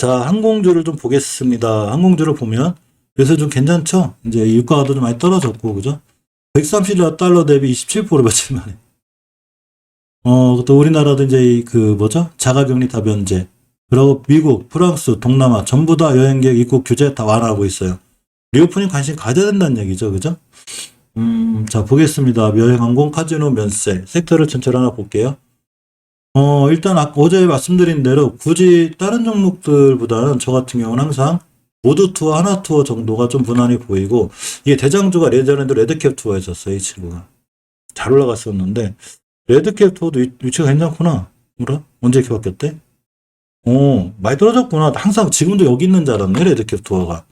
자, 항공주를 좀 보겠습니다. 항공주를 보면 요새 좀 괜찮죠? 이제 유가도 좀 많이 떨어졌고, 그죠? 130달러 대비 27% 며칠 만에. 또 우리나라도 이제 그 뭐죠? 자가격리 다 면제. 그리고 미국, 프랑스, 동남아 전부 다 여행객 입국 규제 다 완화하고 있어요. 리오프닝 관심 가져야 된다는 얘기죠, 그죠? 자, 보겠습니다. 여행, 항공, 카지노, 면세. 섹터를 전체로 하나 볼게요. 일단 어제 말씀드린 대로 굳이 다른 종목들보다는 저 같은 경우는 항상 모두 투어, 하나 투어 정도가 좀 무난히 보이고, 이게 대장주가 예전에도 레드캡 투어였었어요, 이 친구가. 잘 올라갔었는데, 레드캡 투어도 위치가 괜찮구나. 뭐라? 언제 이렇게 바뀌었대? 많이 떨어졌구나. 항상 지금도 여기 있는 줄 알았네, 레드캡 투어가.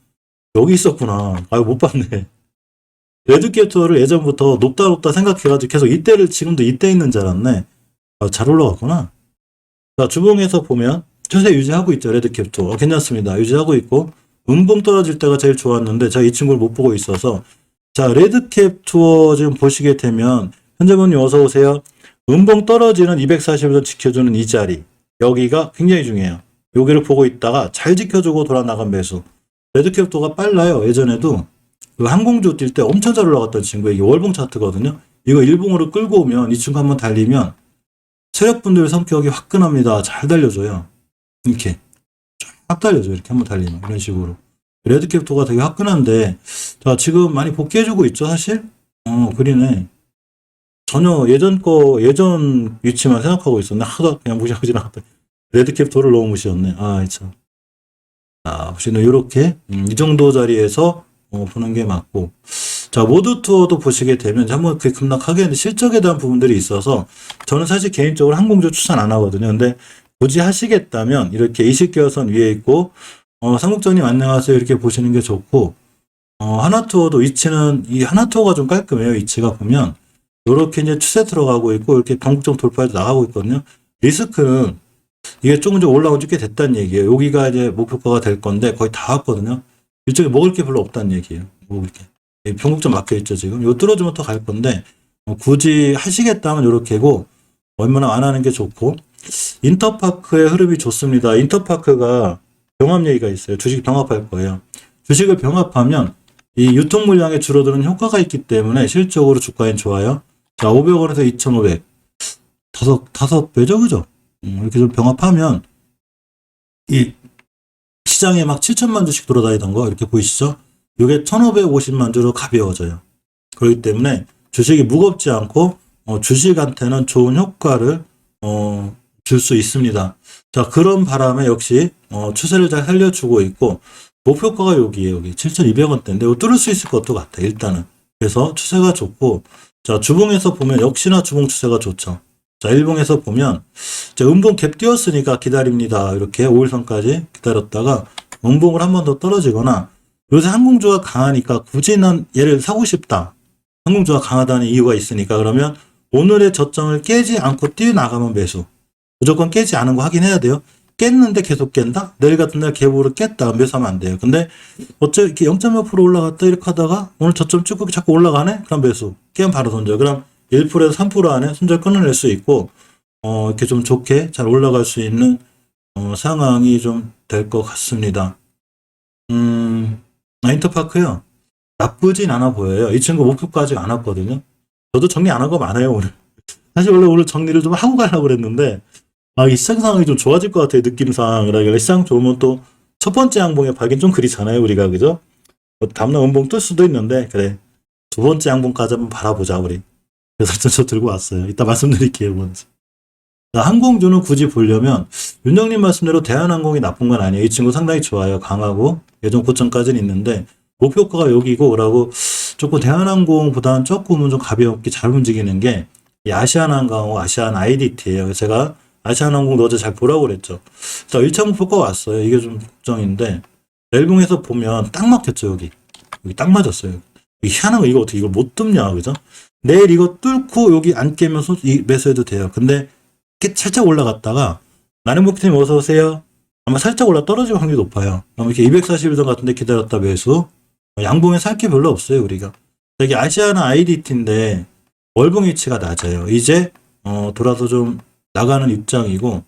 여기 있었구나. 아유, 못 봤네. 레드캡 투어를 예전부터 높다 생각해가지고 계속 이때를 지금도 이때 있는 줄 알았네. 잘 올라갔구나. 자, 주봉에서 보면 추세 유지하고 있죠. 레드캡 투어. 괜찮습니다. 유지하고 있고, 음봉 떨어질 때가 제일 좋았는데 제가 이 친구를 못 보고 있어서, 자, 레드캡 투어 지금 보시게 되면 현재분님 어서 오세요. 음봉 떨어지는 240에서 지켜주는 이 자리, 여기가 굉장히 중요해요. 여기를 보고 있다가 잘 지켜주고 돌아 나간 매수. 레드캡 투어가 빨라요. 예전에도 그 항공주 뛸 때 엄청 잘 올라갔던 친구예요. 이게 월봉 차트거든요. 이거 일봉으로 끌고 오면 이 친구 한번 달리면 세력분들 성격이 화끈합니다. 잘 달려줘요. 이렇게 쫙 달려줘요. 이렇게 한번 달리면 이런 식으로. 레드캡 투어가 되게 화끈한데, 자, 지금 많이 복귀해주고 있죠, 사실? 그리네. 전혀 예전 위치만 생각하고 있었네. 하다 그냥 무시하고 지나갔다. 레드캡 투어를 너무 무시했네. 참. 보시면 요렇게 이 정도 자리에서 보는 게 맞고, 자, 모두 투어도 보시게 되면 한번 그 급락하게 하는데 실적에 대한 부분들이 있어서 저는 사실 개인적으로 항공주 추천 안 하거든요. 근데 굳이 하시겠다면 이렇게 20개선 위에 있고, 삼국장님 안녕하세요 이렇게 보시는 게 좋고, 하나투어도 위치는 이 하나투어가 좀 깔끔해요. 위치가 보면 이렇게 이제 추세 들어가고 있고 이렇게 변곡점 돌파해서 나가고 있거든요. 리스크는 이게 조금 좀 올라온 지 꽤 됐다는 얘기예요. 여기가 이제 목표가가 될 건데 거의 다 왔거든요. 이쪽에 먹을 게 별로 없다는 얘기예요. 먹을 게. 변곡점 막혀 있죠 지금. 요 뚫어주면 더 갈 건데 굳이 하시겠다면 요렇게고, 얼마나 안 하는 게 좋고. 인터파크의 흐름이 좋습니다. 인터파크가 병합 얘기가 있어요. 주식 병합할 거예요. 주식을 병합하면 이 유통 물량에 줄어드는 효과가 있기 때문에 실적으로 주가엔 좋아요. 자, 500원에서 2,500. 다섯 배죠, 그죠? 이렇게 좀 병합하면 이 시장에 막 7천만 주씩 돌아다니던 거 이렇게 보이시죠? 이게 1,550만 주로 가벼워져요. 그렇기 때문에 주식이 무겁지 않고 주식한테는 좋은 효과를 줄 수 있습니다. 자, 그런 바람에 역시 추세를 잘 살려주고 있고, 목표가가 여기에요. 여기 7,200원대인데 이거 뚫을 수 있을 것도 같아 일단은. 그래서 추세가 좋고, 자, 주봉에서 보면 역시나 주봉 추세가 좋죠. 자, 일봉에서 보면 자, 음봉 갭 띄웠으니까 기다립니다. 이렇게 5일선까지 기다렸다가 음봉을 한 번 더 떨어지거나, 요새 항공주가 강하니까 굳이 난 얘를 사고 싶다. 항공주가 강하다는 이유가 있으니까, 그러면 오늘의 저점을 깨지 않고 뛰어나가면 매수. 무조건 깨지 않은 거 확인해야 돼요. 깼는데 계속 깬다? 내일 같은 날 갭으로 깼다. 매수하면 안 돼요. 근데 어째 이렇게 0.몇% 올라갔다 이렇게 하다가 오늘 저점 찍고 자꾸 올라가네? 그럼 매수. 깨면 바로 손절. 그럼 1%에서 3% 안에 손절 끊어낼 수 있고, 이렇게 좀 좋게 잘 올라갈 수 있는 상황이 좀 될 것 같습니다. 인터파크요. 나쁘진 않아 보여요. 이 친구 목표까지 안 왔거든요. 저도 정리 안 한 거 많아요, 오늘. 사실 원래 오늘 정리를 좀 하고 가려고 그랬는데, 이 시장 상황이 좀 좋아질 것 같아요, 느낌상. 그러니까 시장 좋으면 또 첫 번째 항봉에 발긴 좀 그리잖아요, 우리가. 그죠? 다음날 음봉 뜰 수도 있는데, 그래. 두 번째 항봉까지 한번 바라보자, 우리. 그래서 저 들고 왔어요. 이따 말씀드릴게요, 먼저. 자, 항공주는 굳이 보려면, 윤정님 말씀대로 대한항공이 나쁜 건 아니에요. 이 친구 상당히 좋아요. 강하고, 예전 고점까지는 있는데, 목표가가 여기고, 라고, 조금 대한항공보다는 조금은 좀 가볍게 잘 움직이는 게, 이 아시아나항공하고 아시안 IDT예요. 제가 아시아나항공도 어제 잘 보라고 그랬죠. 자, 1차 목표가 왔어요. 이게 좀 걱정인데, nel봉에서 보면 딱 막혔죠, 여기. 여기 딱 맞았어요. 희한한 거, 이거 어떻게 이걸 못 뚫냐, 그죠? 내일 이거 뚫고 여기 안 깨면 매수해도 돼요. 근데 이렇게 살짝 올라갔다가, 나는 목표팀 어서 오세요. 아마 살짝 올라 떨어질 확률이 높아요. 그럼 이렇게 241선 같은데 기다렸다 매수. 양봉에 살 게 별로 없어요, 우리가. 이게 아시아나 IDT인데, 월봉 위치가 낮아요. 이제 돌아서 좀 나가는 입장이고,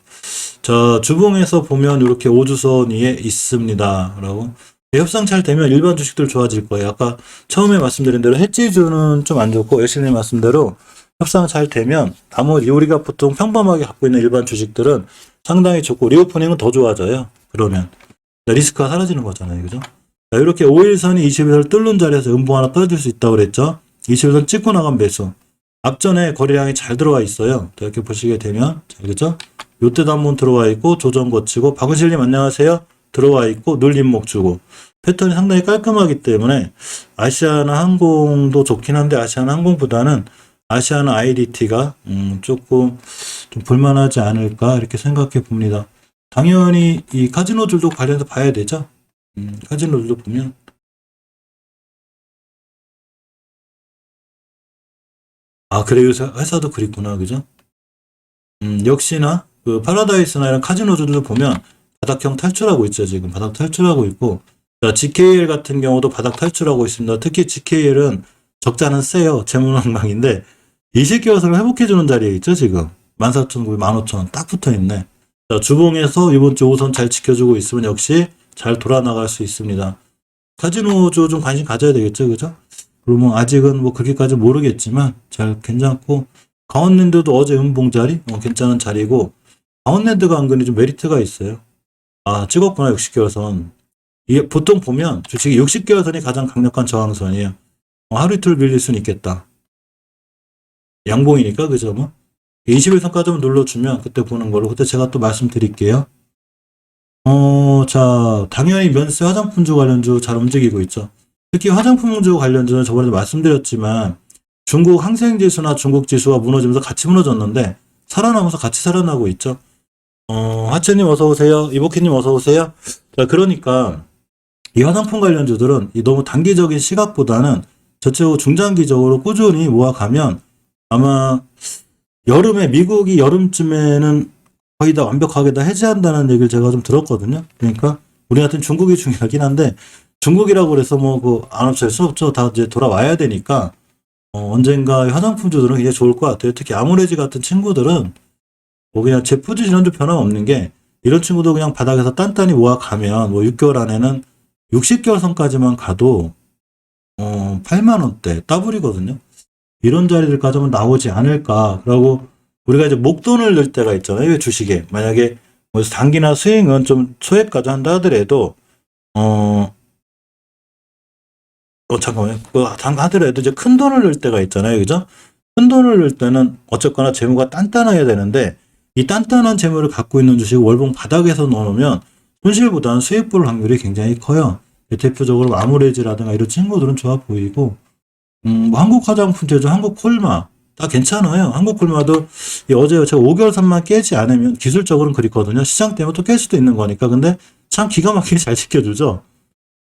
자, 주봉에서 보면 이렇게 5주선 위에 있습니다. 라고. 협상 잘 되면 일반 주식들 좋아질 거예요. 아까 처음에 말씀드린 대로 해지주는 좀 안 좋고, 예시님 말씀대로 협상 잘 되면 나머지 우리가 보통 평범하게 갖고 있는 일반 주식들은 상당히 좋고, 리오프닝은 더 좋아져요. 그러면. 리스크가 사라지는 거잖아요. 그죠? 자, 이렇게 5일선이 21선 뚫는 자리에서 음봉 하나 떨어질 수 있다고 그랬죠? 21선 찍고 나간 매수. 앞전에 거래량이 잘 들어와 있어요. 자, 이렇게 보시게 되면, 자, 그죠? 요때도 한번 들어와 있고, 조정 거치고, 박은실님 안녕하세요. 들어와 있고, 눌림목 주고. 패턴이 상당히 깔끔하기 때문에, 아시아나 항공도 좋긴 한데, 아시아나 항공보다는 아시아나 IDT가, 조금 좀 볼만하지 않을까, 이렇게 생각해 봅니다. 당연히 이 카지노들도 관련해서 봐야 되죠. 카지노들도 보면. 아, 그래요. 회사도 그립구나. 그죠? 역시나, 그, 파라다이스나 이런 카지노들도 보면 바닥형 탈출하고 있죠. 지금 바닥 탈출하고 있고. 자, GKL 같은 경우도 바닥 탈출하고 있습니다. 특히 GKL은 적자는 세요. 재무망망인데, 20개월선을 회복해주는 자리에 있죠. 지금. 14,900, 15,000원 딱 붙어 있네. 자, 주봉에서 이번 주 5선 잘 지켜주고 있으면 역시 잘 돌아나갈 수 있습니다. 카지노주 좀 관심 가져야 되겠죠. 그죠? 그러면 아직은 뭐 그렇게까지 모르겠지만 잘 괜찮고, 강원랜드도 어제 음봉 자리 괜찮은 자리고, 강원랜드가 은근히 좀 메리트가 있어요. 아, 찍었구나. 60개월선. 이게 보통 보면 주식이 60개월선이 가장 강력한 저항선이에요. 하루 이틀 밀릴 수는 있겠다. 양봉이니까 그죠? 뭐 21선까지만 눌러주면 그때 보는 걸로. 그때 제가 또 말씀드릴게요. 자, 당연히 면세 화장품주 관련주 잘 움직이고 있죠. 특히 화장품주 관련주는 저번에도 말씀드렸지만 중국 항생지수나 중국 지수가 무너지면서 같이 무너졌는데 살아나면서 같이 살아나고 있죠. 하채님 어서오세요. 이복희님 어서오세요. 자, 그러니까 이 화장품 관련주들은 이 너무 단기적인 시각보다는 전체적으로 중장기적으로 꾸준히 모아가면 아마 여름에 미국이 여름쯤에는 거의 다 완벽하게 다 해제한다는 얘기를 제가 좀 들었거든요. 그러니까 우리한테는 중국이 중요하긴 한데 중국이라고 그래서 뭐 그 안 없앨 수 없죠. 다 이제 돌아와야 되니까 언젠가 화장품주들은 굉장히 좋을 것 같아요. 특히 아모레지 같은 친구들은 뭐 그냥 제프지 지난주 변함없는 게 이런 친구도 그냥 바닥에서 단단히 모아가면 뭐 6개월 안에는 60개월 선까지만 가도 8만 원대 더블이거든요. 이런 자리들까지 는 나오지 않을까라고 우리가 이제 목돈을 넣을 때가 있잖아요. 주식에. 만약에 뭐 단기나 스윙은 좀 소액까지 한다 하더라도 잠깐만요. 그거 하더라도 이제 큰 돈을 넣을 때가 있잖아요. 그죠? 큰 돈을 넣을 때는 어쨌거나 재무가 단단해야 되는데 이 단단한 재무를 갖고 있는 주식 월봉 바닥에서 넣어놓으면 손실보다는 수익 볼 확률이 굉장히 커요. 대표적으로 아모레지라든가 이런 친구들은 좋아 보이고 뭐 한국 화장품 제조, 한국 콜마 다 괜찮아요. 한국 콜마도 어제 제가 5개월 선만 깨지 않으면 기술적으로는 그렇거든요. 시장 때문에 또 깰 수도 있는 거니까. 근데 참 기가 막히게 잘 지켜주죠.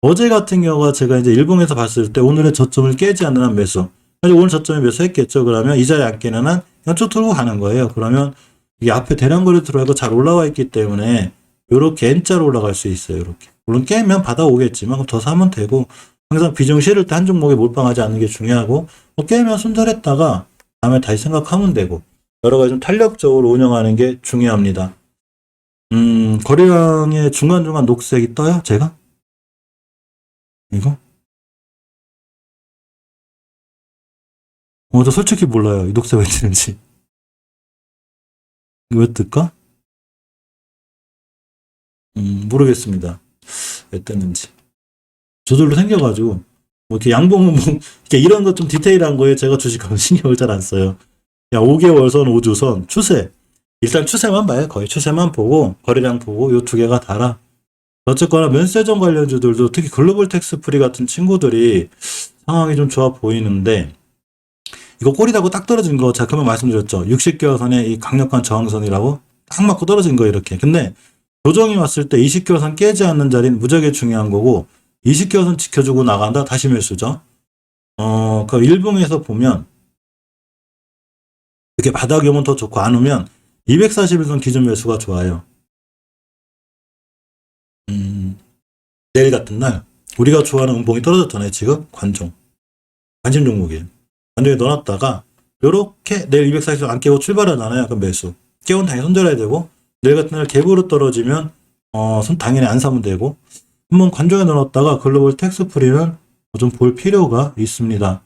어제 같은 경우가 제가 이제 일봉에서 봤을 때 오늘의 저점을 깨지 않는 한 매수. 오늘 저점에 매수했겠죠. 그러면 이 자리 안 깨는 한 연쪽 들고 가는 거예요. 그러면 이게 앞에 대량거래 들어가고 잘 올라와 있기 때문에 요렇게 N자로 올라갈 수 있어요. 이렇게. 물론 깨면 받아오겠지만 더 사면 되고 항상 비중 실을 때 한 종목에 몰빵하지 않는 게 중요하고 깨면 손절했다가 다음에 다시 생각하면 되고 여러 가지 좀 탄력적으로 운영하는 게 중요합니다. 거래량의 중간중간 녹색이 떠요? 제가? 이거? 저 솔직히 몰라요. 이 녹색 왜 뜨는지. 이거 왜 뜰까? 모르겠습니다. 왜 뜨는지. 저절로 생겨가지고 뭐 이렇게 양봉은 뭐 이렇게 이런 것 좀 디테일한 거에 제가 주식하면 신경을 잘 안 써요. 야 5개월선, 5주선, 추세. 일단 추세만 봐요. 거의 추세만 보고 거래량 보고 요 두 개가 달아. 어쨌거나 면세점 관련주들도 특히 글로벌 텍스프리 같은 친구들이 상황이 좀 좋아 보이는데 이거 꼬리다고 딱 떨어진 거 제가 그만 말씀드렸죠. 60개월 선의 이 강력한 저항선이라고 딱 맞고 떨어진 거예요. 이렇게. 근데 조정이 왔을 때 20개월 선 깨지 않는 자리는 무지하게 중요한 거고 20개월 선 지켜주고 나간다. 다시 매수죠. 그 일봉에서 보면 이렇게 바닥이 오면 더 좋고 안 오면 241선 기준 매수가 좋아요. 내일 같은 날 우리가 좋아하는 음봉이 떨어졌잖아요. 지금 관심 종목이에요. 관종에 넣어놨다가 요렇게 내일 240선 안 깨고 출발하잖아요. 그럼 매수. 깨운 당연히 손절해야 되고 내일 같은 날 갭으로 떨어지면 손 당연히 안 사면 되고, 한번 관종에 넣어놨다가 글로벌 텍스 프리는 좀 볼 필요가 있습니다.